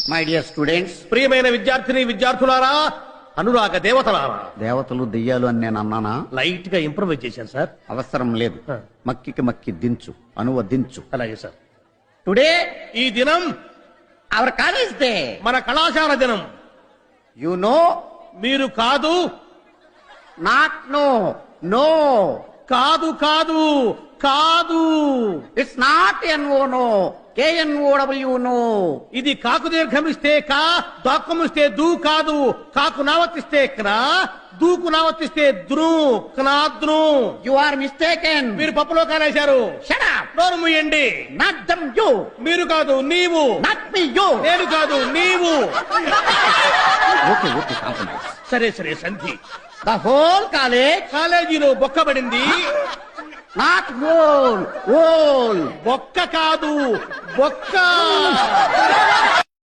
My dear students, ప్రియమైన విద్యార్థిని విద్యార్థులారా, అనురాగ దేవతలారా. దేవతలు దెయ్యాలు అని నేను అన్నానా? లైట్ గా ఇంప్రూవైజ్ చేశాను సార్. అవసరం లేదు. మక్కికి మక్కి దించు, అనువదించు. అలాగే సార్. టుడే ఈ దినం అవర్ కాలేజ్ డే. మన కళాశాల దినం. యు నో, మీరు కాదు, నాట్ నో, నో కాదు కాదు కాదు. It's not N O no, KNOW know. ఇది కాకు దీర్ఘమిస్తే కా, దాక్కమిస్తే దూ కాదు. కాకు నావర్తిస్తే క్నా, దూకు నావర్తిస్తే ద్రు, క్నాద్రు. You are mistaken. మీరు పప్పులో కాలేశారు. Shut up. నోరు మూయండి. Not dum you. మీరు కాదు నీవు. Not me you. నేను కాదు నీవు. Okay okay, compromise. సరే సరే సంధి. The whole college. కాలేజీలో బొక్కబడింది. Not whole, whole. బొక్క కాదు, బొక్క.